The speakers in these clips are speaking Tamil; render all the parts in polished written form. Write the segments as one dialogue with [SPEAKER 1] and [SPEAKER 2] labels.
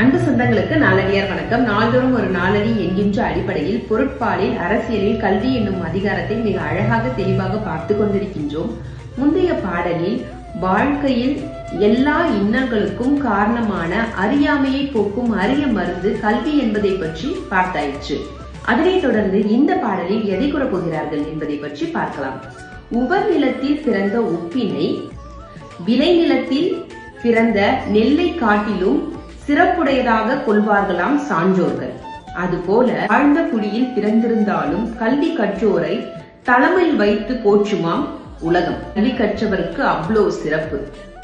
[SPEAKER 1] அன்பு சொந்தங்களுக்கு நாளடியார் வணக்கம். நாள்தோறும் ஒரு நாளடி என்கின்ற அடிப்படையில் பொருட்பாலில், அரசியலில், கல்வி என்னும் அதிகாரத்தை மிக அழகாக தெளிவாக பார்த்து கொண்டிருக்கின்றோம். முந்தைய பாடலில் வாழ்க்கையில் எல்லா இன்னல்களுக்கும் காரணமான அறியாமையை போக்கும் அரிய மருந்து கல்வி என்பதை பற்றி பார்த்தாயிற்று. அதனைத் தொடர்ந்து இந்த பாடலில் எதை கூறப்போகிறார்கள் என்பதை பற்றி பார்க்கலாம். உவர் நிலத்தில் பிறந்த உப்பினை விளைநிலத்தில் பிறந்த நெல்லை காட்டிலும் சிறப்புடையதாக கொள்வார்களாம் சான்றோர்கள். அதுபோல ஆழ்ந்த குடியில் பிறந்திருந்தாலும் கல்வி கற்றோரை தலைமையில் வைத்து போற்றுமாம் உலகம். கல்வி கற்றவருக்கு அவ்வளோ சிறப்பு.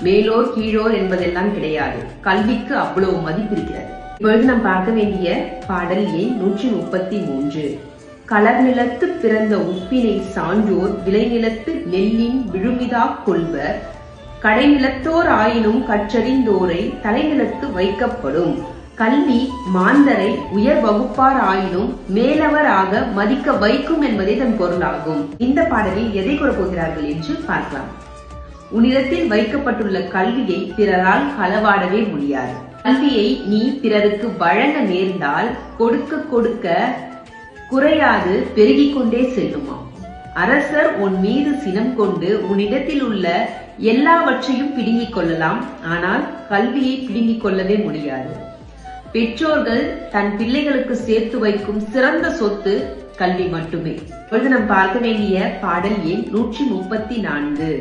[SPEAKER 1] மேலோர் கீழோர் என்பதெல்லாம் கிடையாது. கல்விக்கு அவ்வளவு மதிப்பு இருக்கிறது. இப்பொழுது நாம் பார்க்க வேண்டிய பாடல் எண் 133. களர் நிலத்து பிறந்த உப்பினை சான்றோர் விளைநிலத்து நெல்லின் விழுமிதா கொள்வர். கடைநிலத்தோர் ஆயினும் கற்றறிந்தோரை தலைநிலத்து வைக்கப்படும். கல்வி மாந்தரை உயர் வகுப்பார் ஆயினும் மேலவராக மதிக்க வைக்கும் என்பதே இதன் பொருளாகும். இந்த பாடலில் எதை கூறப்போகிறார்கள் என்று பார்க்கலாம். உன்னிடத்தில் வைக்கப்பட்டுள்ள கல்வியை பிறரால் களவாடவே முடியாது. கல்வியை நீ பிறருக்கு வழங்க நேர்ந்தால் கொடுக்க கொடுக்க குறையாது பெருகிக் கொண்டே செல்லுமா. அரசர் உன் மீது சினம் கொண்டு உன்னிடத்தில் உள்ள எல்லாவற்றையும் பிடுங்கிக் கொள்ளலாம், ஆனால் கல்வியை பிடுங்கிக் கொள்ளவே முடியாது. பெற்றோர்கள் தன் பிள்ளைகளுக்கு சேர்த்து வைக்கும் சிறந்த சொத்து கல்வி மட்டுமே. இப்பொழுது நாம் பார்க்க வேண்டிய பாடல் எண் 134.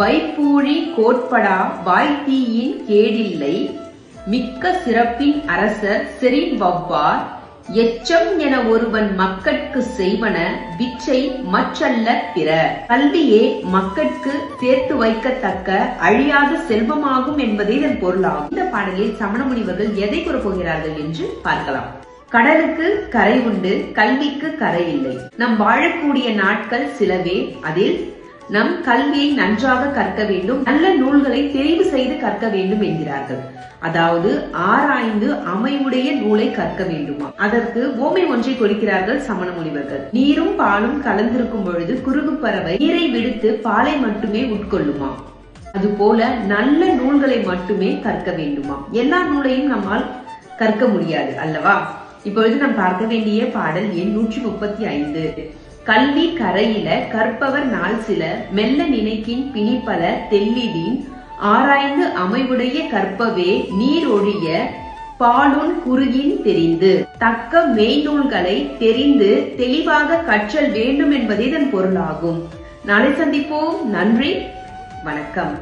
[SPEAKER 1] வைப்பூழி கோட்படா வாய்த்தீயின் கேடில்லை. மிக்க சிறப்பின் அரசர் செறின் வவ்வார். எச்சம் என ஒருவன் மக்கட்கு செய்வன விச்சை மற்றல்ல பிற. கல்வியே மக்கட்கு சேர்த்து வைக்கத்தக்க அழியாத செல்வமாகும் என்பதே இதன் பொருளாகும். இந்த பாடலில் சமண முனிவர்கள் எதை கூறப்போகிறார்கள் என்று பார்க்கலாம். கடலுக்கு கரை உண்டு, கல்விக்கு கரை இல்லை. நம் வாழக்கூடிய நாட்கள் சிலவே. அதில் நம் கல்வியை நன்றாக கற்க வேண்டும், நல்ல நூல்களை தெரிவு செய்து கற்க வேண்டும் என்கிறார்கள். அதாவது ஆராய்ந்து அமைவுடைய நூலை கற்க வேண்டுமா. அதற்கு ஓமை ஒன்றை கொடுக்கிறார்கள் சமண முனிவர்கள். நீரும் பாலும் கலந்திருக்கும் பொழுது குருகு பறவை நீரை விடுத்து பாலை மட்டுமே உட்கொள்ளுமா. அதுபோல நல்ல நூல்களை மட்டுமே கற்க வேண்டுமா. எல்லா நூலையும் நம்மால் கற்க முடியாது அல்லவா. இப்பொழுது நாம் பார்க்க வேண்டிய பாடல் எண் 135. கல்வி கரையில கற்பவர் நாள் சில மெல்ல நினைக்கின் பிணிப்பல தெல்லிடின். ஆராய்ந்து அமைவுடைய கற்பவே நீர் ஒழிய பாலுன் குறுகின் தெரிந்து. தக்க மெய்நூல்களை தெரிந்து தெளிவாக கற்றல் வேண்டும் என்பதே இதன் பொருளாகும். நாளை சந்திப்போம். நன்றி, வணக்கம்.